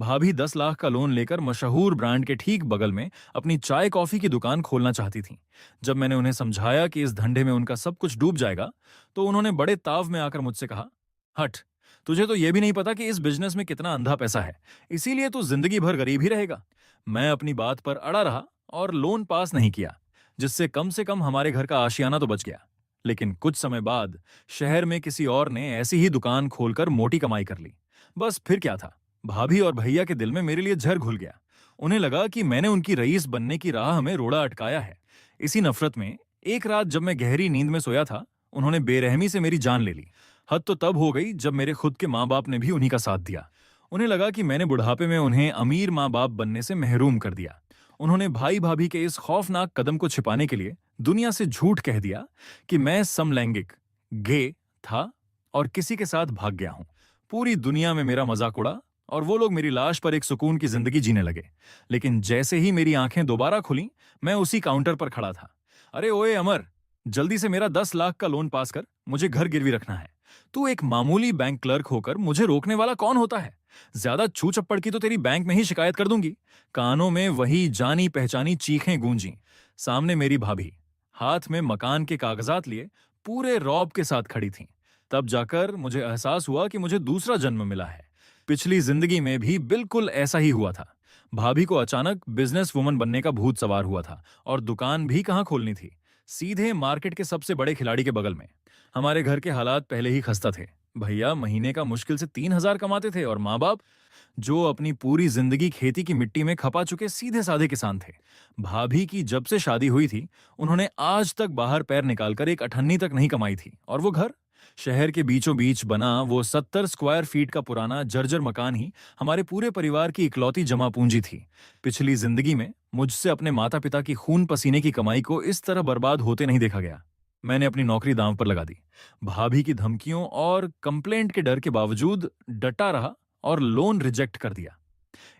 भाभी 10 लाख का लोन लेकर मशहूर ब्रांड के ठीक बगल में अपनी चाय कॉफी की दुकान खोलना चाहती थीं। जब मैंने उन्हें समझाया कि इस धंधे में उनका सब कुछ डूब जाएगा, तो उन्होंने बड़े ताव में आकर मुझसे कहा, हट, तुझे तो यह भी नहीं पता कि इस बिजनेस में कितना अंधा पैसा है, इसीलिए तू जिंदगी भर गरीब ही रहेगा। मैं अपनी बात पर अड़ा रहा और लोन पास नहीं किया, जिससे कम से कम हमारे घर का आशियाना तो बच गया। लेकिन कुछ समय बाद शहर में किसी और ने ऐसी ही दुकान खोलकर मोटी कमाई कर ली। बस फिर क्या था, भाभी और भैया के दिल में मेरे लिए जहर घुल गया। उन्हें लगा कि मैंने उनकी रईस बनने की राह में रोड़ा अटकाया है। इसी नफरत में एक रात जब मैं गहरी नींद में सोया था, उन्होंने बेरहमी से मेरी जान ले ली। हद तो तब हो गई जब मेरे खुद के माँ बाप ने भी उन्हीं का साथ दिया। उन्हें लगा कि मैंने बुढ़ापे में उन्हें अमीर माँ बाप बनने से महरूम कर दिया। उन्होंने भाई भाभी के इस खौफनाक कदम को छिपाने के लिए दुनिया से झूठ कह दिया कि मैं समलैंगिक गे था और किसी के साथ भाग गया हूं। पूरी दुनिया में मेरा मजाक उड़ा और वो लोग मेरी लाश पर एक सुकून की जिंदगी जीने लगे। लेकिन जैसे ही मेरी आंखें दोबारा खुलीं, मैं उसी काउंटर पर खड़ा था। अरे ओए अमर, जल्दी से मेरा 10 लाख का लोन पास कर, मुझे घर गिरवी रखना है। तू एक मामूली बैंक क्लर्क होकर मुझे रोकने वाला कौन होता है? ज्यादा छू चप्पड़ की तो तेरी बैंक में ही शिकायत कर दूंगी। कानों में वही जानी पहचानी चीखें गूंजी। सामने मेरी भाभी, हाथ में मकान के कागजात लिए, पूरे रौब के साथ खड़ी थीं। तब जाकर मुझे एहसास हुआ कि मुझे दूसरा जन्म मिला है। पिछली जिंदगी में भी बिल्कुल ऐसा ही हुआ था। भाभी को अचानक बिजनेस वुमन बनने का भूत सवार हुआ था और दुकान भी कहाँ खोलनी थी, सीधे मार्केट के सबसे बड़े खिलाड़ी के बगल में। हमारे घर के हालात पहले ही खस्ता थे। भैया महीने का मुश्किल से 3,000 कमाते थे और माँ बाप, जो अपनी पूरी जिंदगी खेती की मिट्टी में खपा चुके सीधे साधे किसान थे। भाभी की जब से शादी हुई थी, उन्होंने आज तक बाहर पैर निकालकर एक अठन्नी तक नहीं कमाई थी। और वो घर, शहर के बीचों बीच बना वो 70 स्क्वायर फीट का पुराना जर्जर मकान ही हमारे पूरे परिवार की इकलौती जमा पूंजी थी। पिछली जिंदगी में मुझसे अपने माता पिता की खून पसीने की कमाई को इस तरह बर्बाद होते नहीं देखा गया। मैंने अपनी नौकरी दांव पर लगा दी। भाभी की धमकियों और कंप्लेंट के डर के बावजूद डटा रहा और लोन रिजेक्ट कर दिया।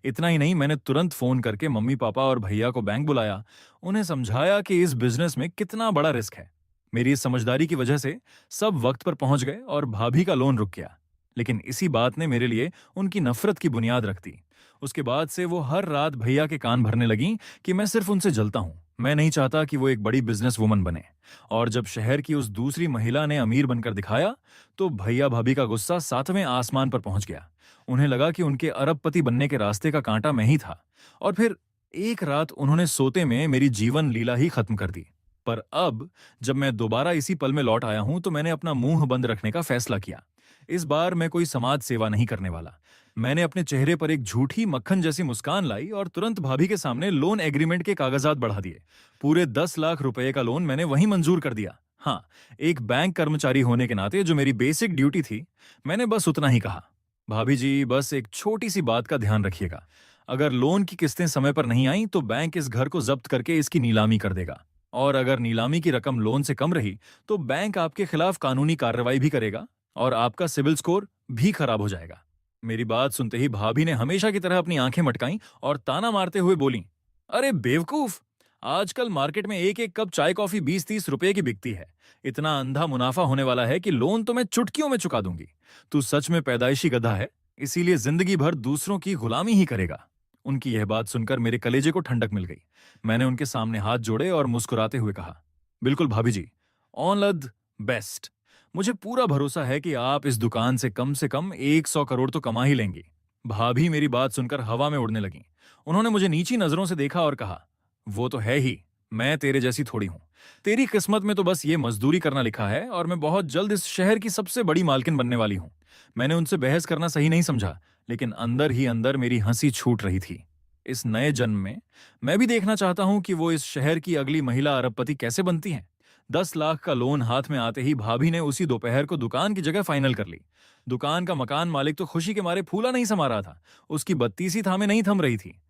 इतना ही नहीं, मैंने तुरंत फोन करके मम्मी पापा और भैया को बैंक बुलाया। उन्हें समझाया कि इस बिजनेस में कितना बड़ा रिस्क है। मेरी इस समझदारी की वजह से सब वक्त पर पहुंच गए और भाभी का लोन रुक गया। लेकिन इसी बात ने मेरे लिए उनकी नफरत की बुनियाद रख दी। उसके बाद से वो हर रात भैया के कान भरने लगी कि मैं सिर्फ उनसे जलता हूं। मैं नहीं चाहता कि वो एक बड़ी बिजनेस वुमन बने। और जब शहर की उस दूसरी महिला ने अमीर बनकर दिखाया, तो भैया भाभी का गुस्सा 7वें आसमान पर पहुंच गया। उन्हें लगा कि उनके अरबपति बनने के रास्ते का कांटा मैं ही था। और फिर एक रात उन्होंने सोते में मेरी जीवन लीला ही खत्म कर दी। पर अब जब मैं दोबारा इसी पल में लौट आया हूं, तो मैंने अपना मुंह बंद रखने का फैसला किया। इस बार मैं कोई समाज सेवा नहीं करने वाला। मैंने अपने चेहरे पर एक झूठी मक्खन जैसी मुस्कान लाई और तुरंत भाभी के सामने लोन एग्रीमेंट के कागजात बढ़ा दिए। पूरे 10 लाख रुपए का लोन मैंने वहीं मंजूर कर दिया। हाँ, एक बैंक कर्मचारी होने के नाते जो मेरी बेसिक ड्यूटी थी, मैंने बस उतना ही कहा, भाभी जी, बस एक छोटी सी बात का ध्यान रखिएगा। अगर लोन की किस्तें समय पर नहीं आई तो बैंक इस घर को जब्त करके इसकी नीलामी कर देगा। और अगर नीलामी की रकम लोन से कम रही तो बैंक आपके खिलाफ कानूनी कार्रवाई भी करेगा और आपका सिविल स्कोर भी खराब हो जाएगा। मेरी बात सुनते ही भाभी ने हमेशा की तरह अपनी आंखें मटकाईं और ताना मारते हुए बोली, अरे बेवकूफ, आजकल मार्केट में एक एक कप चाय कॉफी 20-30 रुपए की बिकती है। इतना अंधा मुनाफा होने वाला है कि लोन तो मैं चुटकियों में चुका दूंगी। तू सच में पैदाइशी गधा है, इसीलिए जिंदगी भर दूसरों की गुलामी ही करेगा। उनकी यह बात सुनकर मेरे कलेजे को ठंडक मिल गई। मैंने उनके सामने हाथ जोड़े और मुस्कुराते हुए कहा, बिल्कुल भाभी जी, ऑन द बेस्ट। मुझे पूरा भरोसा है कि आप इस दुकान से कम 100 करोड़ तो कमा ही लेंगी। भाभी मेरी बात सुनकर हवा में उड़ने लगी। उन्होंने मुझे नीची नजरों से देखा और कहा, वो तो है ही, मैं तेरे जैसी थोड़ी हूं। तेरी किस्मत में तो बस ये मजदूरी करना लिखा है और मैं बहुत जल्द इस शहर की सबसे बड़ी मालकिन बनने वाली हूं। मैंने उनसे बहस करना सही नहीं समझा, लेकिन अंदर ही अंदर मेरी हंसी छूट रही थी। इस नए जन्म में मैं भी देखना चाहता हूं कि वो इस शहर की अगली महिला अरबपति कैसे बनती हैं। 10 लाख का लोन हाथ में आते ही भाभी ने उसी दोपहर को दुकान की जगह फाइनल कर ली। दुकान का मकान मालिक तो खुशी के मारे फूला नहीं समा रहा था। उसकी बत्तीसी थामे नहीं थम रही थी।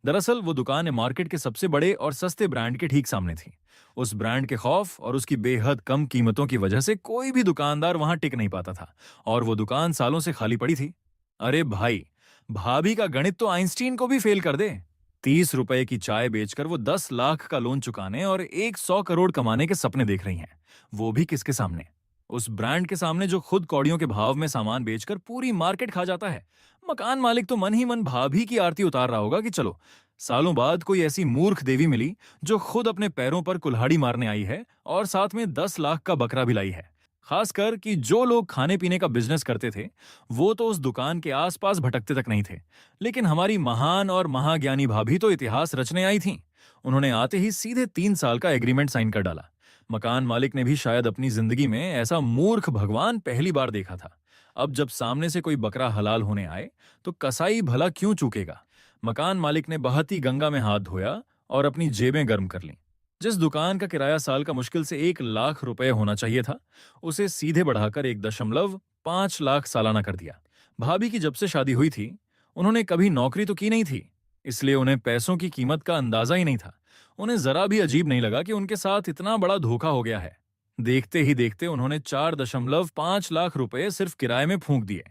दरअसल वो दुकान मार्केट के सबसे बड़े और सस्ते ब्रांड के ठीक सामने थी। उस ब्रांड के खौफ और उसकी बेहद कम कीमतों की वजह से कोई भी दुकानदार वहां टिक नहीं पाता था और वो दुकान सालों से खाली पड़ी थी। अरे भाई, भाभी का गणित तो आइंस्टीन को भी फेल कर दे। 30 रुपए की चाय बेचकर वो 10 लाख का लोन चुकाने और 100 करोड़ कमाने के सपने देख रही हैं, वो भी किसके सामने? उस ब्रांड के सामने जो खुद कौड़ियों के भाव में सामान बेचकर पूरी मार्केट खा जाता है। मकान मालिक तो मन ही मन भाभी की आरती उतार रहा होगा कि चलो, सालों बाद कोई ऐसी मूर्ख देवी मिली जो खुद अपने पैरों पर कुल्हाड़ी मारने आई है और साथ में 10 लाख का बकरा भी लाई है। खासकर कि जो लोग खाने पीने का बिजनेस करते थे, वो तो उस दुकान के आसपास भटकते तक नहीं थे। लेकिन हमारी महान और महाज्ञानी भाभी तो इतिहास रचने आई थीं। उन्होंने आते ही सीधे 3 साल का एग्रीमेंट साइन कर डाला। मकान मालिक ने भी शायद अपनी जिंदगी में ऐसा मूर्ख भगवान पहली बार देखा था। अब जब सामने से कोई बकरा हलाल होने आए तो कसाई भला क्यों चूकेगा। मकान मालिक ने बहती गंगा में हाथ धोया और अपनी जेबें गर्म कर लीं। जिस दुकान का किराया साल का मुश्किल से 1 लाख रुपए होना चाहिए था, उसे सीधे बढ़ाकर 1.5 लाख सालाना कर दिया। भाभी की जब से शादी हुई थी, उन्होंने कभी नौकरी तो की नहीं थी, इसलिए उन्हें पैसों की कीमत का अंदाजा ही नहीं था। उन्हें जरा भी अजीब नहीं लगा कि उनके साथ इतना बड़ा धोखा हो गया है। देखते ही देखते उन्होंने 4.5 लाख रुपए सिर्फ किराए में फूंक दिए।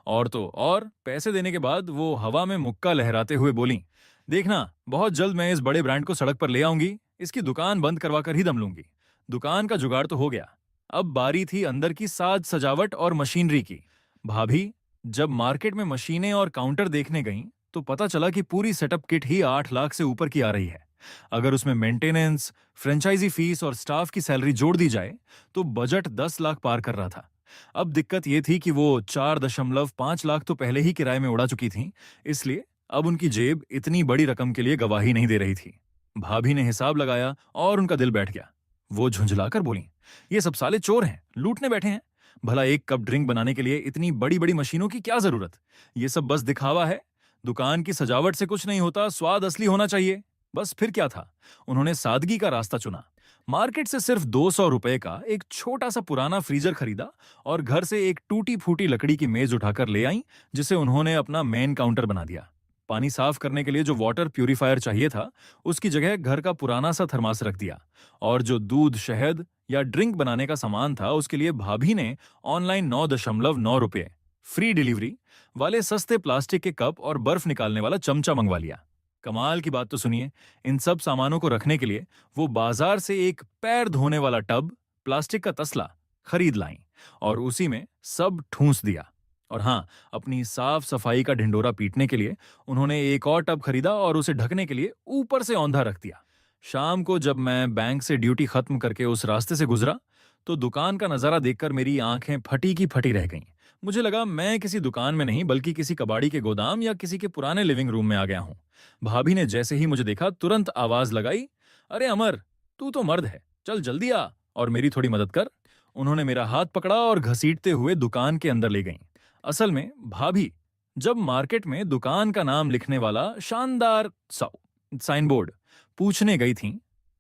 और तो और पैसे देने के बाद वो हवा में मुक्का लहराते हुए बोली, देखना, बहुत जल्द मैं इस बड़े ब्रांड को सड़क पर ले आऊंगी, इसकी दुकान बंद करवा कर ही दम लूंगी। दुकान का जुगाड़ तो हो गया, अब बारी थी अंदर की साज सजावट और मशीनरी की। भाभी जब मार्केट में मशीनें और काउंटर देखने गईं, तो पता चला कि पूरी सेटअप किट ही 8 लाख से ऊपर की आ रही है। अगर उसमें मेंटेनेंस, फ्रेंचाइजी फीस और स्टाफ की सैलरी जोड़ दी जाए तो बजट 10 लाख पार कर रहा था। अब दिक्कत यह थी कि वो 4.5 लाख तो पहले ही किराए में उड़ा चुकी थीं, इसलिए अब उनकी जेब इतनी बड़ी रकम के लिए गवाही नहीं दे रही थी। भाभी ने हिसाब लगाया और उनका दिल बैठ गया। वो झुंझलाकर बोली, ये सब साले चोर हैं, लूटने बैठे हैं। भला एक कप ड्रिंक बनाने के लिए इतनी बड़ी बड़ी मशीनों की क्या जरूरत। ये सब बस दिखावा है। दुकान की सजावट से कुछ नहीं होता, स्वाद असली होना चाहिए। बस फिर क्या था, उन्होंने सादगी का रास्ता चुना। मार्केट से सिर्फ 200 रुपए का एक छोटा सा पुराना फ्रीजर खरीदा और घर से एक टूटी फूटी लकड़ी की मेज उठाकर ले आई, जिसे उन्होंने अपना मेन काउंटर बना दिया। पानी साफ करने के लिए जो वाटर प्यूरिफायर चाहिए था, उसकी जगह घर का पुराना सा थर्मास रख दिया। और जो दूध, शहद या ड्रिंक बनाने का सामान था, उसके लिए भाभी ने ऑनलाइन 9.9 रुपए फ्री डिलीवरी वाले सस्ते प्लास्टिक के कप और बर्फ निकालने वाला चमचा मंगवा लिया। कमाल की बात तो सुनिए, इन सब सामानों को रखने के लिए वो बाजार से एक पैर धोने वाला टब, प्लास्टिक का तसला खरीद लाईं और उसी में सब ठूंस दिया। और हाँ, अपनी साफ सफाई का ढिंडोरा पीटने के लिए उन्होंने एक और टब खरीदा और उसे ढकने के लिए ऊपर से औंधा रख दिया। शाम को जब मैं बैंक से ड्यूटी खत्म करके उस रास्ते से गुजरा, तो दुकान का नजारा देखकर मेरी आंखें फटी की फटी रह गईं। मुझे लगा मैं किसी दुकान में नहीं, बल्कि किसी कबाड़ी के गोदाम या किसी के पुराने लिविंग रूम में आ गया हूं। भाभी ने जैसे ही मुझे देखा, तुरंत आवाज लगाई, अरे अमर, तू तो मर्द है, चल जल्दी आ और मेरी थोड़ी मदद कर। उन्होंने मेरा हाथ पकड़ा और घसीटते हुए दुकान के अंदर ले गईं। असल में भाभी जब मार्केट में दुकान का नाम लिखने वाला शानदार साइन बोर्ड पूछने गई थीं,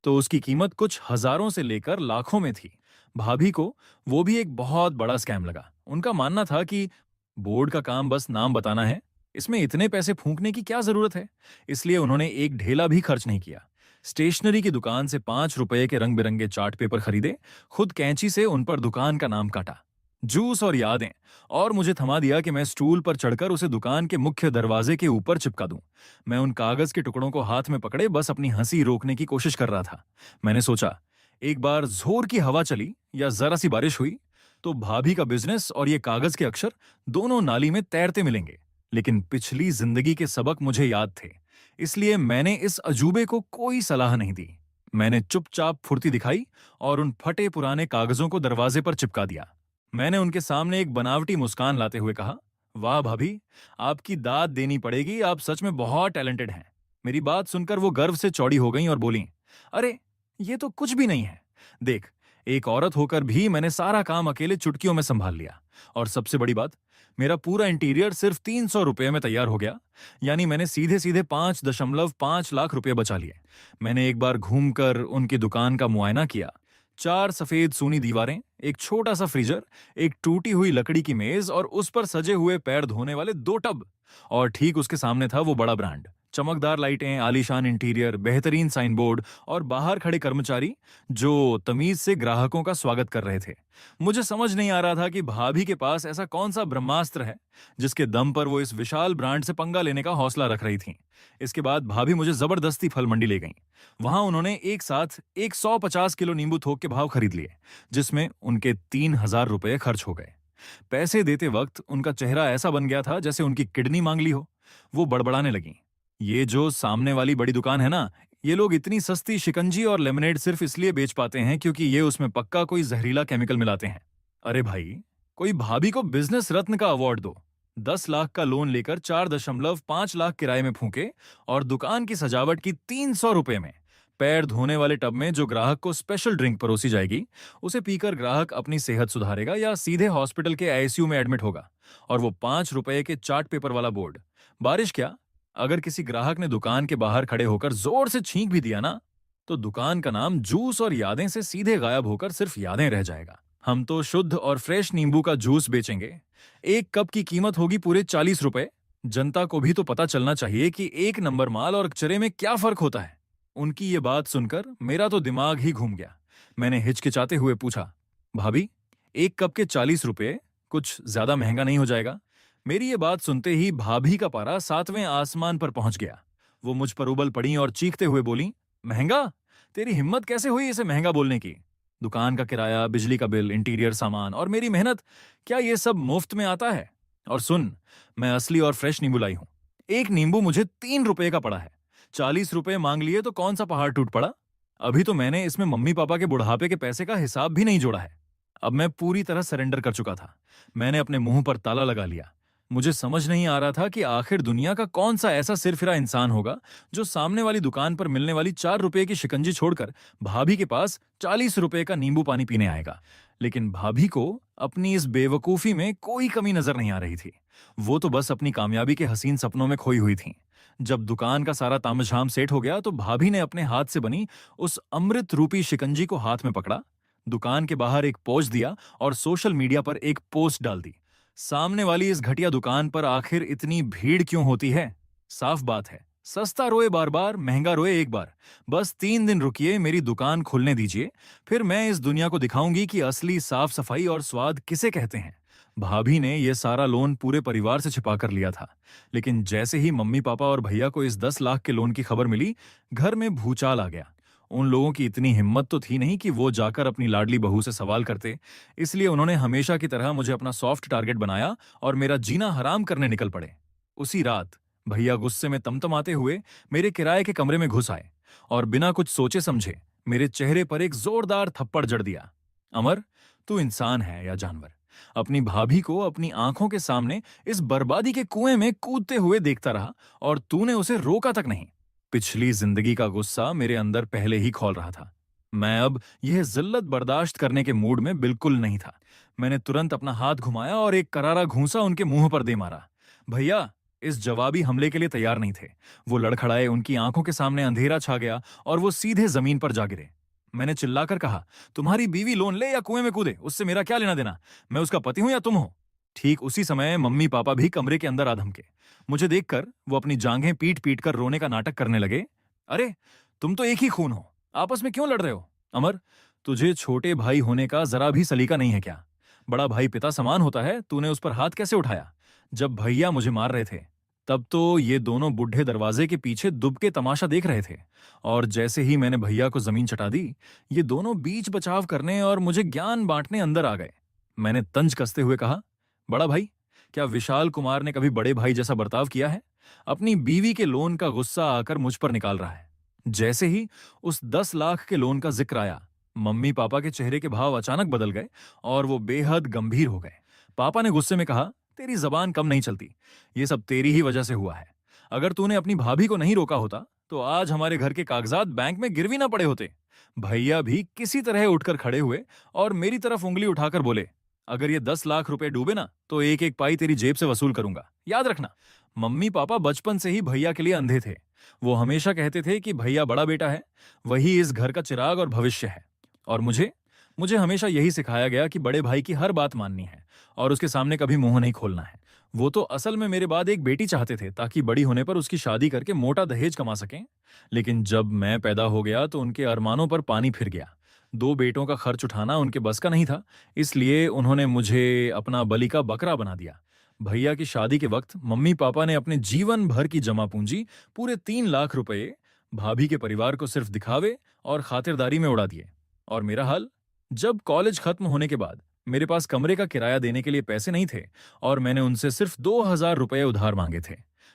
तो उसकी कीमत कुछ हजारों से लेकर लाखों में थी। भाभी को वो भी एक बहुत बड़ा स्कैम लगा। उनका मानना था कि बोर्ड का काम बस नाम बताना है, इसमें इतने पैसे फूंकने की क्या जरूरत है। इसलिए उन्होंने एक ढेला भी खर्च नहीं किया। स्टेशनरी की दुकान से 5 रुपए के रंग बिरंगे चार्ट पेपर खरीदे, खुद कैंची से उन पर दुकान का नाम काटा, जूस और यादें, और मुझे थमा दिया कि मैं स्टूल पर चढ़कर उसे दुकान के मुख्य दरवाजे के ऊपर चिपका दूं। मैं उन कागज के टुकड़ों को हाथ में पकड़े बस अपनी हंसी रोकने की कोशिश कर रहा था। मैंने सोचा, एक बार जोर की हवा चली या जरा सी बारिश हुई तो भाभी का बिजनेस और ये कागज के अक्षर दोनों नाली में तैरते मिलेंगे। लेकिन पिछली जिंदगी के सबक मुझे याद थे, इसलिए मैंने इस अजूबे को कोई सलाह नहीं दी। मैंने चुपचाप फुर्ती दिखाई और उन फटे पुराने कागजों को दरवाजे पर चिपका दिया। मैंने उनके सामने एक बनावटी मुस्कान लाते हुए कहा, वाह भाभी, आपकी दाद देनी पड़ेगी, आप सच में बहुत टैलेंटेड हैं। मेरी बात सुनकर वो गर्व से चौड़ी हो गईं और बोलीं, अरे ये तो कुछ भी नहीं है। देख, एक औरत होकर भी मैंने सारा काम अकेले चुटकियों में संभाल लिया। और सबसे बड़ी बात, मेरा पूरा इंटीरियर सिर्फ 300 रुपए में तैयार हो गया। यानी मैंने सीधे सीधे 5.5 लाख रुपए बचा लिए। मैंने एक बार घूमकर उनकी दुकान का मुआयना किया। 4 सफेद सूनी दीवारें, एक छोटा सा फ्रीजर, एक टूटी हुई लकड़ी की मेज और उस पर सजे हुए पैर धोने वाले 2 टब। और ठीक उसके सामने था वो बड़ा ब्रांड चमकदार लाइटें, आलीशान इंटीरियर, बेहतरीन साइन बोर्ड और बाहर खड़े कर्मचारी जो तमीज से ग्राहकों का स्वागत कर रहे थे। मुझे समझ नहीं आ रहा था कि भाभी के पास ऐसा कौन सा ब्रह्मास्त्र है जिसके दम पर वो इस विशाल ब्रांड से पंगा लेने का हौसला रख रही थी। इसके बाद भाभी मुझे जबरदस्ती फल मंडी ले गईं। वहां उन्होंने एक साथ 150 किलो नींबू थोक के भाव खरीद लिए, जिसमें उनके 3,000 रुपए खर्च हो गए। पैसे देते वक्त उनका चेहरा ऐसा बन गया था जैसे उनकी किडनी मांग ली हो। वो बड़बड़ाने लगी, ये जो सामने वाली बड़ी दुकान है ना, ये लोग इतनी सस्ती शिकंजी और लेमनेड सिर्फ इसलिए बेच पाते हैं क्योंकि ये उसमें पक्का कोई जहरीला केमिकल मिलाते हैं। अरे भाई, कोई भाभी को बिजनेस रत्न का अवार्ड दो। 10 लाख का लोन लेकर 4.5 लाख किराए में फूके और दुकान की सजावट की 300 रुपए में पैर धोने वाले टब में जो ग्राहक को स्पेशल ड्रिंक परोसी जाएगी, उसे पीकर ग्राहक अपनी सेहत सुधारेगा या सीधे हॉस्पिटल के आईसीयू में एडमिट होगा। और वो 5 रुपए के चार्ट पेपर वाला बोर्ड। बारिश क्या, अगर किसी ग्राहक ने दुकान के बाहर खड़े होकर जोर से छींक भी दिया ना, तो दुकान का नाम जूस और यादें से सीधे गायब होकर सिर्फ यादें रह जाएगा। हम तो शुद्ध और फ्रेश नींबू का जूस बेचेंगे। एक कप की कीमत होगी पूरे 40 रुपए। जनता को भी तो पता चलना चाहिए कि एक नंबर माल और कचरे में क्या फर्क होता है। उनकी ये बात सुनकर मेरा तो दिमाग ही घूम गया। मैंने हिचकिचाते हुए पूछा, भाभी, एक कप के 40 रुपए कुछ ज्यादा महंगा नहीं हो जाएगा? मेरी ये बात सुनते ही भाभी का पारा 7वें आसमान पर पहुंच गया। वो मुझ पर उबल पड़ी और चीखते हुए बोली, महंगा? तेरी हिम्मत कैसे हुई इसे महंगा बोलने की? दुकान का किराया, बिजली का बिल, इंटीरियर सामान और मेरी मेहनत, क्या ये सब मुफ्त में आता है? और सुन, मैं असली और फ्रेश नींबू लाई हूं। एक नींबू मुझे 3 रुपए का पड़ा है। 40 रुपए मांग लिए तो कौन सा पहाड़ टूट पड़ा? अभी तो मैंने इसमें मम्मी पापा के बुढ़ापे के पैसे का हिसाब भी नहीं जोड़ा है। अब मैं पूरी तरह सरेंडर कर चुका था। मैंने अपने मुंह पर ताला लगा लिया। मुझे समझ नहीं आ रहा था कि आखिर दुनिया का कौन सा ऐसा सिरफिरा इंसान होगा जो सामने वाली दुकान पर मिलने वाली 4 रुपए की शिकंजी छोड़कर भाभी के पास 40 रुपए का नींबू पानी पीने आएगा। लेकिन भाभी को अपनी इस बेवकूफी में कोई कमी नजर नहीं आ रही थी। वो तो बस अपनी कामयाबी के हसीन सपनों में खोई हुई थी। जब दुकान का सारा तामझाम सेट हो गया तो भाभी ने अपने हाथ से बनी उस अमृत रूपी शिकंजी को हाथ में पकड़ा, दुकान के बाहर एक पोज दिया और सोशल मीडिया पर एक पोस्ट डाल दी। सामने वाली इस घटिया दुकान पर आखिर इतनी भीड़ क्यों होती है? साफ बात है, सस्ता रोए बार बार, महंगा रोए एक बार। बस 3 दिन रुकिए, मेरी दुकान खुलने दीजिए, फिर मैं इस दुनिया को दिखाऊंगी कि असली साफ सफाई और स्वाद किसे कहते हैं। भाभी ने यह सारा लोन पूरे परिवार से छिपा कर लिया था, लेकिन जैसे ही मम्मी पापा और भैया को इस 10 लाख के लोन की खबर मिली, घर में भूचाल आ गया। उन लोगों की इतनी हिम्मत तो थी नहीं कि वो जाकर अपनी लाडली बहू से सवाल करते, इसलिए उन्होंने हमेशा की तरह मुझे अपना सॉफ्ट टारगेट बनाया और मेरा जीना हराम करने निकल पड़े। उसी रात भैया गुस्से में तमतमाते हुए मेरे किराए के कमरे में घुस आए और बिना कुछ सोचे समझे मेरे चेहरे पर एक जोरदार थप्पड़ जड़ दिया। अमर, तू इंसान है या जानवर? अपनी भाभी को अपनी आंखों के सामने इस बर्बादी के कुएं में कूदते हुए देखता रहा और तूने उसे रोका तक नहीं। पिछली जिंदगी का गुस्सा मेरे अंदर पहले ही खौल रहा था। मैं अब यह जिल्लत बर्दाश्त करने के मूड में बिल्कुल नहीं था। मैंने तुरंत अपना हाथ घुमाया और एक करारा घूंसा उनके मुंह पर दे मारा। भैया इस जवाबी हमले के लिए तैयार नहीं थे। वो लड़खड़ाए, उनकी आंखों के सामने अंधेरा छा गया और वो सीधे जमीन पर जा गिरे। मैंने चिल्लाकर कहा, तुम्हारी बीवी लोन ले या कुएं में कूदे, उससे मेरा क्या लेना देना? मैं उसका पति हूं या तुम हो? ठीक उसी समय मम्मी पापा भी कमरे के अंदर आ धमके। मुझे देखकर वो अपनी जांघें पीट पीट कर रोने का नाटक करने लगे। अरे, तुम तो एक ही खून हो, आपस में क्यों लड़ रहे हो? अमर, तुझे छोटे भाई होने का जरा भी सलीका नहीं है क्या? बड़ा भाई पिता समान होता है, तूने उस पर हाथ कैसे उठाया? जब भैया मुझे मार रहे थे तब तो ये दोनों बुढ़े दरवाजे के पीछे दुबके तमाशा देख रहे थे, और जैसे ही मैंने भैया को जमीन चटा दी, ये दोनों बीच बचाव करने और मुझे ज्ञान बांटने अंदर आ गए। मैंने तंज कसते हुए कहा, बड़ा भाई, क्या विशाल कुमार ने कभी बड़े भाई जैसा बर्ताव किया है? अपनी बीवी के लोन का गुस्सा आकर मुझ पर निकाल रहा है। जैसे ही उस 10 लाख के लोन का जिक्र आया, मम्मी पापा के चेहरे के भाव अचानक बदल गए और वो बेहद गंभीर हो गए। पापा ने गुस्से में कहा, तेरी जबान कम नहीं चलती, ये सब तेरी ही वजह से हुआ है। अगर तूने अपनी भाभी को नहीं रोका होता तो आज हमारे घर के कागजात बैंक में गिरवी ना पड़े होते। भैया भी किसी तरह उठकर खड़े हुए और मेरी तरफ उंगली उठाकर बोले, अगर ये 10 लाख रुपए डूबे ना तो एक एक पाई तेरी जेब से वसूल करूंगा, याद रखना। मम्मी पापा बचपन से ही भैया के लिए अंधे थे। वो हमेशा कहते थे कि भैया बड़ा बेटा है, वही इस घर का चिराग और भविष्य है। और मुझे मुझे हमेशा यही सिखाया गया कि बड़े भाई की हर बात माननी है और उसके सामने कभी मुंह नहीं खोलना है। वो तो असल में मेरे बाद एक बेटी चाहते थे ताकि बड़ी होने पर उसकी शादी करके मोटा दहेज कमा सकें। लेकिन जब मैं पैदा हो गया तो उनके अरमानों पर पानी फिर गया। 2 बेटों का खर्च उठाना उनके बस का नहीं था, इसलिए उन्होंने मुझे अपना बलि का बकरा बना दिया। भैया की शादी के वक्त मम्मी पापा ने अपने जीवन भर की जमा पूंजी पूरे 3 लाख रुपए भाभी के परिवार को सिर्फ दिखावे और खातिरदारी में उड़ा दिए। और मेरा हाल, जब कॉलेज खत्म होने के बाद मेरे पास कमरे का किराया देने के लिए पैसे नहीं थे और मैंने उनसे सिर्फ 2,000 रुपए उधार मांगे थे,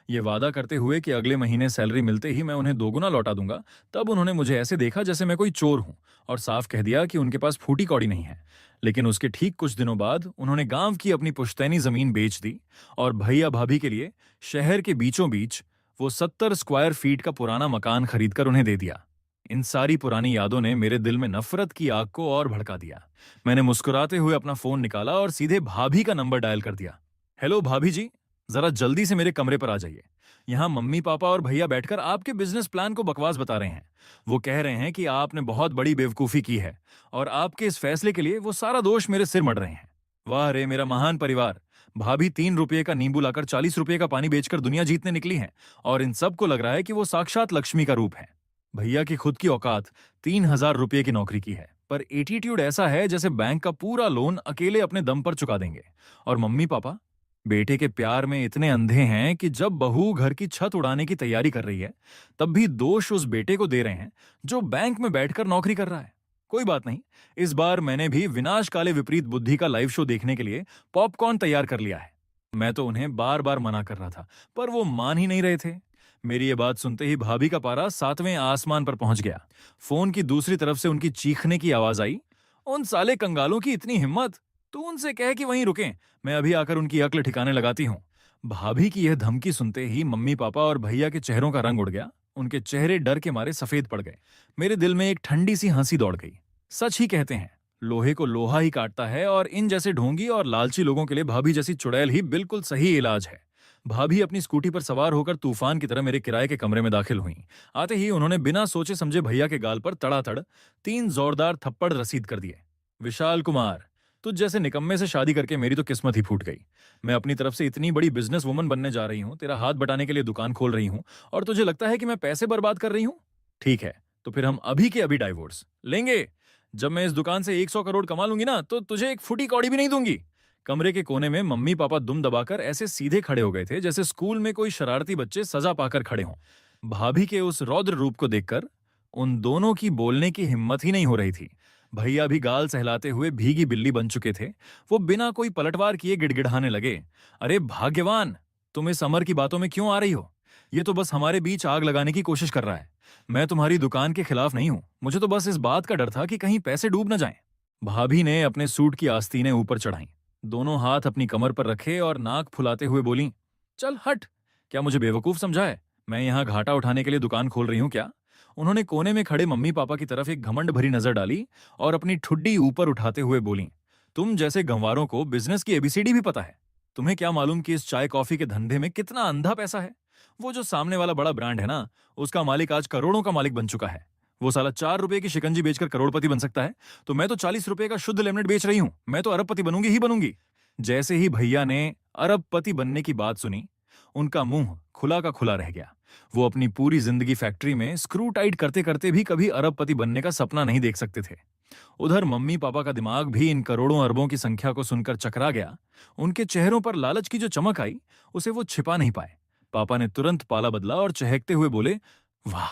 ये वादा करते हुए कि अगले महीने सैलरी मिलते ही मैं उन्हें दोगुना लौटा दूंगा। तब उन्होंने मुझे ऐसे देखा जैसे मैं कोई चोर हूं और साफ कह दिया कि उनके पास फूटी कौड़ी नहीं है। लेकिन उसके ठीक कुछ दिनों बाद उन्होंने गांव की अपनी पुश्तैनी जमीन बेच दी और भैया भाभी के लिए शहर के बीचों बीच वो 70 स्क्वायर फीट का पुराना मकान खरीदकर उन्हें दे दिया। इन सारी पुरानी यादों ने मेरे दिल में नफरत की आग को और भड़का दिया। मैंने मुस्कुराते हुए अपना फोन निकाला और सीधे भाभी का नंबर डायल कर दिया। हेलो भाभी जी, जरा जल्दी से मेरे कमरे पर आ जाइए। यहाँ मम्मी पापा और भैया बैठकर आपके बिजनेस प्लान को बकवास बता रहे हैं। वो कह रहे हैं कि आपने बहुत बड़ी बेवकूफी की है और आपके इस फैसले के लिए वो सारा दोष मेरे सिर मढ़ रहे हैं। वाह रे मेरा महान परिवार! भाभी 3 रुपये का नींबू लाकर 40 रुपये का पानी बेचकर दुनिया जीतने निकली हैं और इन सबको लग रहा है कि वो साक्षात लक्ष्मी का रूप है। भैया की खुद की औकात 3,000 रुपये की नौकरी की है, पर एटीट्यूड ऐसा है जैसे बैंक का पूरा लोन अकेले अपने दम पर चुका देंगे। और मम्मी पापा बेटे के प्यार में इतने अंधे हैं कि जब बहू घर की छत उड़ाने की तैयारी कर रही है तब भी दोष उस बेटे को दे रहे हैं जो बैंक में बैठकर नौकरी कर रहा है। कोई बात नहीं, इस बार मैंने भी विनाश काले विपरीत बुद्धि का लाइव शो देखने के लिए पॉपकॉर्न तैयार कर लिया है। मैं तो उन्हें बार बार मना कर रहा था, पर वो मान ही नहीं रहे थे। मेरी ये बात सुनते ही भाभी का पारा 7वें आसमान पर पहुंच गया। फोन की दूसरी तरफ से उनकी चीखने की आवाज आई, उन साले कंगालों की इतनी हिम्मत! तू उनसे कह कि वहीं रुकें, मैं अभी आकर उनकी अक्ल ठिकाने लगाती हूँ। भाभी की यह धमकी सुनते ही मम्मी पापा और भैया के चेहरों का रंग उड़ गया। उनके चेहरे डर के मारे सफेद पड़ गए। मेरे दिल में एक ठंडी सी हंसी दौड़ गई। सच ही कहते हैं, लोहे को लोहा ही काटता है और इन जैसे ढोंगी और लालची लोगों के लिए भाभी जैसी चुड़ैल ही बिल्कुल सही इलाज है। भाभी अपनी स्कूटी पर सवार होकर तूफान की तरह मेरे किराए के कमरे में दाखिल हुईं। आते ही उन्होंने बिना सोचे समझे भैया के गाल पर तड़ातड़ 3 जोरदार थप्पड़ रसीद कर दिए। विशाल कुमार, तुझ जैसे निकम्मे से शादी करके मेरी तो किस्मत ही फूट गई। मैं अपनी तरफ से इतनी बड़ी बिजनेस वुमन बनने जा रही हूँ, तेरा हाथ बटाने के लिए दुकान खोल रही हूँ, और तुझे लगता है कि मैं पैसे बर्बाद कर रही हूँ? ठीक है, तो फिर हम अभी के अभी डाइवोर्स लेंगे। जब मैं इस दुकान से 100 करोड़ कमा लूंगी ना, तो तुझे एक फुटी कौड़ी भी नहीं दूंगी। कमरे के कोने में मम्मी पापा दुम दबाकर ऐसे सीधे खड़े हो गए थे जैसे स्कूल में कोई शरारती बच्चे सजा पाकर खड़े हों। भाभी के उस रौद्र रूप को देखकर उन दोनों की बोलने की हिम्मत ही नहीं हो रही थी। भैया भी गाल सहलाते हुए भीगी बिल्ली बन चुके थे। वो बिना कोई पलटवार किए गिड़गिड़ाने लगे, अरे भाग्यवान, तुम इस अमर की बातों में क्यों आ रही हो? ये तो बस हमारे बीच आग लगाने की कोशिश कर रहा है। मैं तुम्हारी दुकान के खिलाफ नहीं हूं, मुझे तो बस इस बात का डर था कि कहीं पैसे डूब न जाएं। भाभी ने अपने सूट की आस्तीनें ऊपर चढ़ाईं, दोनों हाथ अपनी कमर पर रखे और नाक फुलाते हुए बोली, चल हट, क्या मुझे बेवकूफ समझा है? मैं यहाँ घाटा उठाने के लिए दुकान खोल रही हूँ क्या? उन्होंने कोने में खड़े मम्मी पापा की तरफ एक घमंड भरी नजर डाली और अपनी ठुड्डी ऊपर उठाते हुए बोली, तुम जैसे गंवारों को बिजनेस की एबीसीडी भी पता है। तुम्हें क्या मालूम कि इस चाय कॉफी के धंधे में कितना अंधा पैसा है? वो जो सामने वाला बड़ा ब्रांड है ना, उसका मालिक आज करोड़ों का मालिक बन चुका है। वो साला 4 रुपए की शिकंजी बेचकर करोड़पति बन सकता है, तो मैं तो 40 रुपए का शुद्ध लेमनेड बेच रही हूँ। मैं तो अरबपति बनूंगी ही बनूंगी। जैसे ही भैया ने अरबपति बनने की बात सुनी, उनका मुंह खुला का खुला रह गया। वो अपनी पूरी जिंदगी फैक्ट्री में स्क्रू टाइट करते करते भी कभी अरबपति बनने का सपना नहीं देख सकते थे। उधर मम्मी पापा का दिमाग भी इन करोड़ों अरबों की संख्या को सुनकर चकरा गया। उनके चेहरों पर लालच की जो चमक आई, उसे वो छिपा नहीं पाए। पापा ने तुरंत पाला बदला और चहकते हुए बोले, वाह,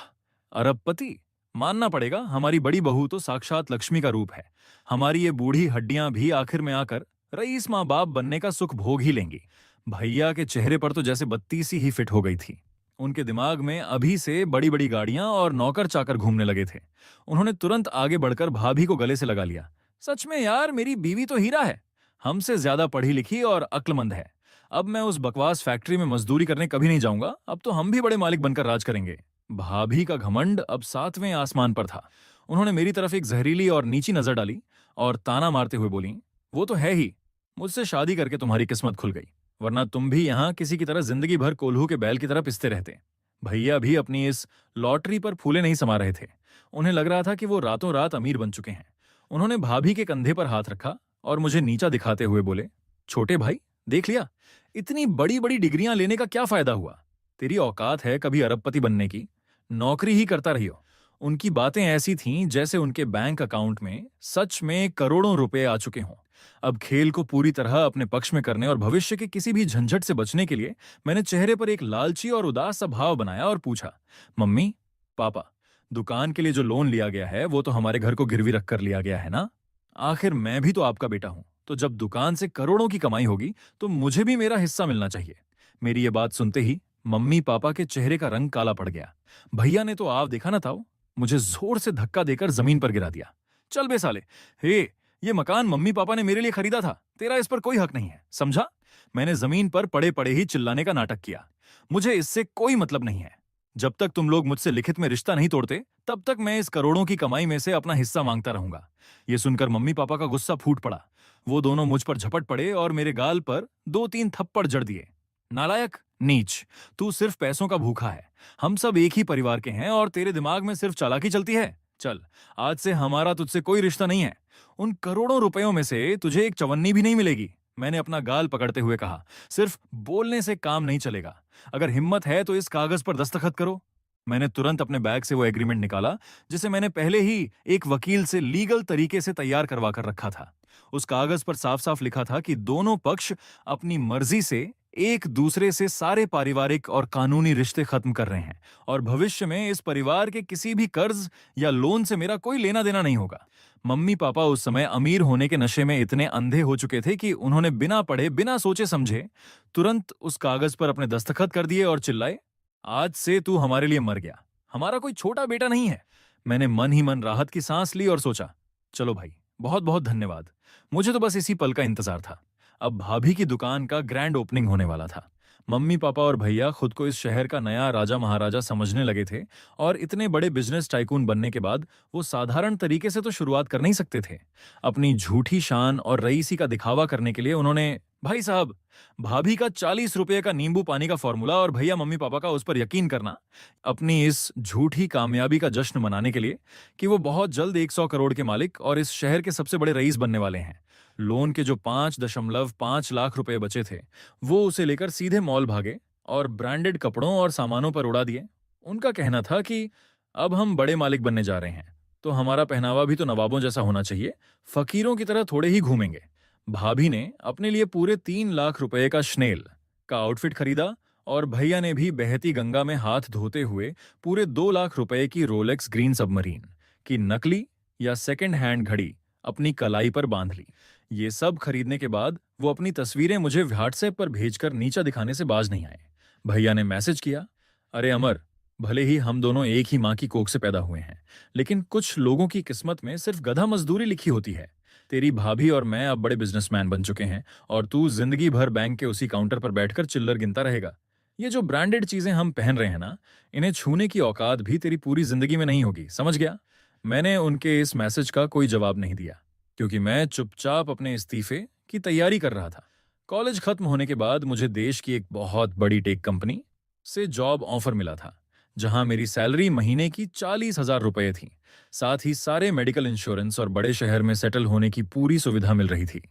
अरबपति! मानना पड़ेगा, हमारी बड़ी बहू तो साक्षात लक्ष्मी का रूप है। हमारी ये बूढ़ी हड्डियां भी आखिर में आकर रईस माँ बाप बनने का सुख भोग ही लेंगी। भैया के चेहरे पर तो जैसे बत्ती सी ही फिट हो गई थी। उनके दिमाग में अभी से बड़ी बड़ी गाड़ियां और नौकर चाकर घूमने लगे थे। उन्होंने तुरंत आगे बढ़कर भाभी को गले से लगा लिया। सच में यार, मेरी बीवी तो हीरा है, हमसे ज्यादा पढ़ी लिखी और अक्लमंद है। अब मैं उस बकवास फैक्ट्री में मजदूरी करने कभी नहीं जाऊंगा, अब तो हम भी बड़े मालिक बनकर राज करेंगे। भाभी का घमंड अब 7वें आसमान पर था। उन्होंने मेरी तरफ एक जहरीली और नीची नजर डाली और ताना मारते हुए बोली, वो तो है ही, मुझसे शादी करके तुम्हारी किस्मत खुल गई, वरना तुम भी यहाँ किसी की तरह जिंदगी भर कोल्हू के बैल की तरह पिसते रहते। भैया भी अपनी इस लॉटरी पर फूले नहीं समा रहे थे। उन्हें लग रहा था कि वो रातों रात अमीर बन चुके हैं। उन्होंने भाभी के कंधे पर हाथ रखा और मुझे नीचा दिखाते हुए बोले, छोटे भाई, देख लिया, इतनी बड़ी बड़ी डिग्रियां लेने का क्या फायदा हुआ? तेरी औकात है कभी अरबपति बनने की? नौकरी ही करता रही हो। उनकी बातें ऐसी थीं जैसे उनके बैंक अकाउंट में सच में करोड़ों रुपए आ चुके हों। अब खेल को पूरी तरह अपने पक्ष में करने और भविष्य के किसी भी झंझट से बचने के लिए मैंने चेहरे पर एक लालची और उदास सा भाव बनाया और पूछा, मम्मी, पापा, दुकान के लिए जो लोन लिया गया है वो तो हमारे घर को गिरवी रख कर लिया गया है ना? आखिर मैं भी तो आपका बेटा हूं, तो जब दुकान से करोड़ों की कमाई होगी तो मुझे भी मेरा हिस्सा मिलना चाहिए। मेरी ये बात सुनते ही मम्मी पापा के चेहरे का रंग काला पड़ गया। भैया ने तो आप देखा ना था, मुझे जोर से धक्का देकर जमीन पर गिरा दिया। चल बे साले, हे, ये मकान मम्मी पापा ने मेरे लिए खरीदा था, तेरा इस पर कोई हक नहीं है, समझा? मैंने जमीन पर पड़े पड़े ही चिल्लाने का नाटक किया। मुझे इससे कोई मतलब नहीं है। जब तक तुम लोग मुझसे लिखित में रिश्ता नहीं तोड़ते तब तक मैं इस करोड़ों की कमाई में से अपना हिस्सा मांगता रहूंगा। ये सुनकर मम्मी पापा का गुस्सा फूट पड़ा। वो दोनों मुझ पर झपट पड़े और मेरे गाल पर 2-3 थप्पड़ जड़ दिए। नालायक, नीच, तू सिर्फ पैसों का भूखा है। हम सब एक ही परिवार के हैं और तेरे दिमाग में सिर्फ चालाकी चलती है। चल, आज से हमारा तुझसे कोई रिश्ता नहीं है। उन करोड़ों रुपयों में से तुझे एक चवन्नी भी नहीं मिलेगी। मैंने अपना गाल पकड़ते हुए कहा। सिर्फ बोलने से काम नहीं चलेगा। अगर हिम्मत है तो इस कागज पर दस्तखत करो। मैंने तुरंत अपने बैग से वो एग्रीमेंट निकाला जिसे मैंने पहले ही एक वकील से लीगल तरीके से तैयार करवा कर रखा था। उस कागज पर साफ साफ लिखा था कि दोनों पक्ष अपनी मर्जी से एक दूसरे से सारे पारिवारिक और कानूनी रिश्ते खत्म कर रहे हैं और भविष्य में इस परिवार के किसी भी कर्ज या लोन से मेरा कोई लेना देना नहीं होगा। मम्मी पापा उस समय अमीर होने के नशे में इतने अंधे हो चुके थे कि उन्होंने बिना पढ़े बिना सोचे समझे तुरंत उस कागज पर अपने दस्तखत कर दिए और चिल्लाए, आज से तू हमारे लिए मर गया, हमारा कोई छोटा बेटा नहीं है। मैंने मन ही मन राहत की सांस ली और सोचा, चलो भाई, बहुत बहुत धन्यवाद। मुझे तो बस इसी पल का इंतजार था। अब भाभी की दुकान का ग्रैंड ओपनिंग होने वाला था। मम्मी पापा और भैया खुद को इस शहर का नया राजा महाराजा समझने लगे थे और इतने बड़े बिजनेस टाइकून बनने के बाद वो साधारण तरीके से तो शुरुआत कर नहीं सकते थे। अपनी झूठी शान और रईसी का दिखावा करने के लिए उन्होंने, भाई साहब, भाभी का 40 रुपए का नींबू पानी का फॉर्मूला और भैया मम्मी पापा का उस पर यकीन करना, अपनी इस झूठी कामयाबी का जश्न मनाने के लिए कि वो बहुत जल्द 100 करोड़ के मालिक और इस शहर के सबसे बड़े रईस बनने वाले हैं। लोन के जो 5.5 लाख रुपए बचे थे वो उसे लेकर सीधे मॉल भागे और ब्रांडेड कपड़ों और सामानों पर उड़ा दिए। उनका कहना था कि अब हम बड़े मालिक बनने जा रहे हैं तो हमारा पहनावा भी तो नवाबों जैसा होना चाहिए, फकीरों की तरह थोड़े ही घूमेंगे। भाभी ने अपने लिए पूरे 3 लाख रुपए का श्नेल का आउटफिट खरीदा और भैया ने भी बहती गंगा में हाथ धोते हुए पूरे 2 लाख रुपए की रोलेक्स ग्रीन सबमरीन की नकली या सेकंड हैंड घड़ी अपनी कलाई पर बांध ली। ये सब खरीदने के बाद वो अपनी तस्वीरें मुझे व्हाट्सएप पर भेजकर नीचा दिखाने से बाज नहीं आए। भैया ने मैसेज किया, अरे अमर, भले ही हम दोनों एक ही माँ की कोख से पैदा हुए हैं, लेकिन कुछ लोगों की किस्मत में सिर्फ गधा मजदूरी लिखी होती है। तेरी भाभी और मैं अब बड़े बिजनेसमैन बन चुके हैं और तू जिंदगी भर बैंक के उसी काउंटर पर बैठकर चिल्लर गिनता रहेगा। ये जो ब्रांडेड चीजें हम पहन रहे हैं ना, इन्हें छूने की औकात भी तेरी पूरी जिंदगी में नहीं होगी, समझ गया? मैंने उनके इस मैसेज का कोई जवाब नहीं दिया क्योंकि मैं चुपचाप अपने इस्तीफे की तैयारी कर रहा था। कॉलेज खत्म होने के बाद मुझे देश की एक बहुत बड़ी टेक कंपनी से जॉब ऑफर मिला था जहां मेरी सैलरी महीने की 40,000 रुपए थी। साथ ही सारे मेडिकल इंश्योरेंस और बड़े शहर में सेटल होने की पूरी सुविधा मिल रही थी।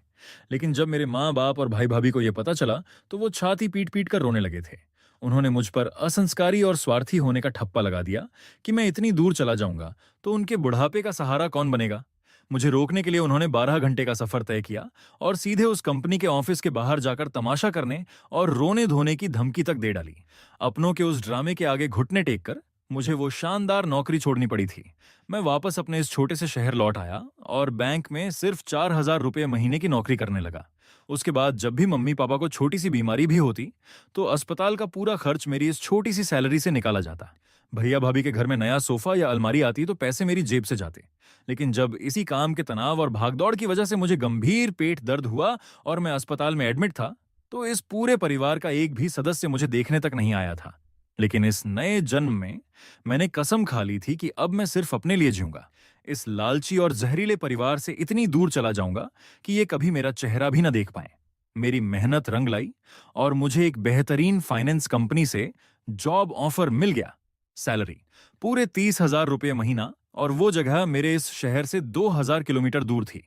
लेकिन जब मेरे माँ बाप और भाई भाभी को यह पता चला तो वो छाती पीट पीट कर रोने लगे थे। उन्होंने मुझ पर असंस्कारी और स्वार्थी होने का ठप्पा लगा दिया कि मैं इतनी दूर चला जाऊंगा तो उनके बुढ़ापे का सहारा कौन बनेगा। मुझे रोकने के लिए उन्होंने 12 घंटे का सफर तय किया और सीधे उस कंपनी के ऑफिस के बाहर जाकर तमाशा करने और रोने धोने की धमकी तक दे डाली। अपनों के उस ड्रामे के आगे घुटने टेक कर मुझे वो शानदार नौकरी छोड़नी पड़ी थी। मैं वापस अपने इस छोटे से शहर लौट आया और बैंक में सिर्फ 4,000 रुपये महीने की नौकरी करने लगा। उसके बाद जब भी मम्मी पापा को छोटी सी बीमारी भी होती तो अस्पताल का पूरा खर्च मेरी इस छोटी सी सैलरी से निकाला जाता। भैया भाभी के घर में नया सोफा या अलमारी आती तो पैसे मेरी जेब से जाते। लेकिन जब इसी काम के तनाव और भागदौड़ की वजह से मुझे गंभीर पेट दर्द हुआ और मैं अस्पताल में एडमिट था तो इस पूरे परिवार का एक भी सदस्य मुझे देखने तक नहीं आया था। लेकिन इस नए जन्म में मैंने कसम खा ली थी कि अब मैं सिर्फ अपने लिए जीऊंगा। इस लालची और जहरीले परिवार से इतनी दूर चला जाऊंगा कि ये कभी मेरा चेहरा भी न देख पाए। मेरी मेहनत रंग लाई और मुझे एक बेहतरीन फाइनेंस कंपनी से जॉब ऑफर मिल गया। सैलरी पूरे 30,000 रुपये महीना और वो जगह मेरे इस शहर से 2,000 किलोमीटर दूर थी।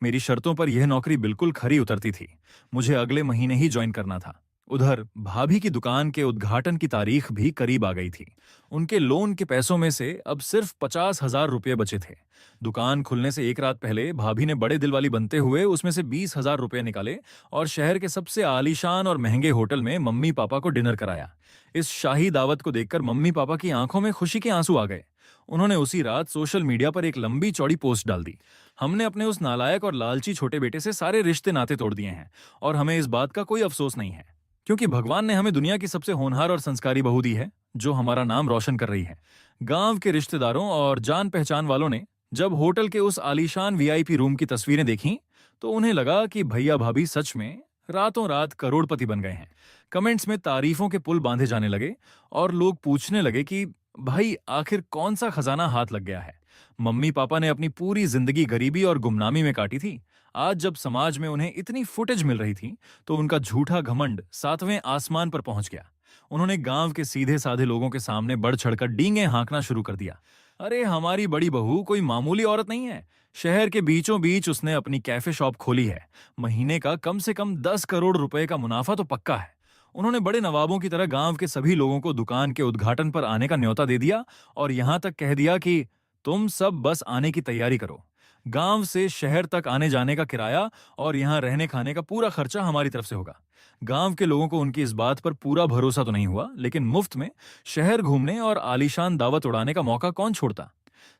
मेरी शर्तों पर यह नौकरी बिल्कुल खरी उतरती थी। मुझे अगले महीने ही ज्वाइन करना था। उधर भाभी की दुकान के उद्घाटन की तारीख भी करीब आ गई थी। उनके लोन के पैसों में से अब सिर्फ 50,000 रुपये बचे थे। दुकान खुलने से एक रात पहले भाभी ने बड़े दिल वाली बनते हुए उसमें से 20,000 रुपये निकाले और शहर के सबसे आलीशान और महंगे होटल में मम्मी पापा को डिनर कराया। इस शाही दावत को देखकर मम्मी पापा की आंखों में खुशी के आंसू आ गए। उन्होंने उसी रात सोशल मीडिया पर एक लंबी चौड़ी पोस्ट डाल दी। हमने अपने उस नालायक और लालची छोटे बेटे से सारे रिश्ते नाते तोड़ दिए हैं और हमें इस बात का कोई अफसोस नहीं है, क्योंकि भगवान ने हमें दुनिया की सबसे होनहार और संस्कारी बहू दी है, जो हमारा नाम रोशन कर रही है। गांव के रिश्तेदारों और जान पहचान वालों ने जब होटल के उस आलीशान वीआईपी रूम की तस्वीरें देखीं, तो उन्हें लगा कि भैया भाभी सच में रातों रात करोड़पति बन गए हैं। कमेंट्स में तारीफों के पुल बांधे जाने लगे और लोग पूछने लगे कि भाई आखिर कौन सा खजाना हाथ लग गया है। मम्मी पापा ने अपनी पूरी जिंदगी गरीबी और गुमनामी में काटी थी। आज जब समाज में उन्हें इतनी फुटेज मिल रही थी, तो उनका झूठा घमंड 7वें आसमान पर पहुंच गया। उन्होंने गांव के सीधे साधे लोगों के सामने बढ़ चढ़कर डींगे हाँकना शुरू कर दिया। अरे हमारी बड़ी बहू कोई मामूली औरत नहीं है। शहर के बीचों बीच उसने अपनी कैफे शॉप खोली है। महीने का कम से कम 10 करोड़ रुपए का मुनाफा तो पक्का है। उन्होंने बड़े नवाबों की तरह गांव के सभी लोगों को दुकान के उद्घाटन पर आने का न्योता दे दिया और यहां तक कह दिया कि तुम सब बस आने की तैयारी करो। गांव से शहर तक आने जाने का किराया और यहां रहने खाने का पूरा खर्चा हमारी तरफ से होगा। गांव के लोगों को उनकी इस बात पर पूरा भरोसा तो नहीं हुआ, लेकिन मुफ्त में शहर घूमने और आलीशान दावत उड़ाने का मौका कौन छोड़ता।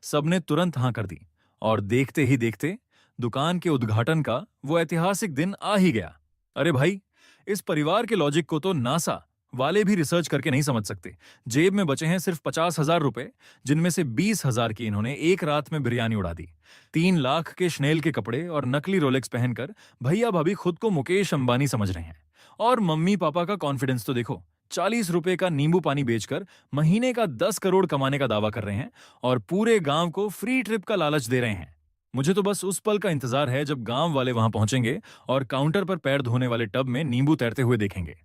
सबने तुरंत हाँ कर दी और देखते ही देखते दुकान के उद्घाटन का वो ऐतिहासिक दिन आ ही गया। अरे भाई, इस परिवार के लॉजिक को तो नासा वाले भी रिसर्च करके नहीं समझ सकते। जेब में बचे हैं सिर्फ 50,000 रुपए, जिनमें से 20,000 की इन्होंने एक रात में बिरयानी उड़ा दी। 3 लाख के शनेल के कपड़े और नकली रोलेक्स पहनकर भैया भाभी खुद को मुकेश अंबानी समझ रहे हैं। और मम्मी पापा का कॉन्फिडेंस तो देखो, 40 रुपए का नींबू पानी बेचकर महीने का 10 करोड़ कमाने का दावा कर रहे हैं और पूरे गांव को फ्री ट्रिप का लालच दे रहे हैं। मुझे तो बस उस पल का इंतजार है जब गांव वाले वहां पहुंचेंगे और काउंटर पर पैर धोने वाले टब में नींबू तैरते हुए देखेंगे।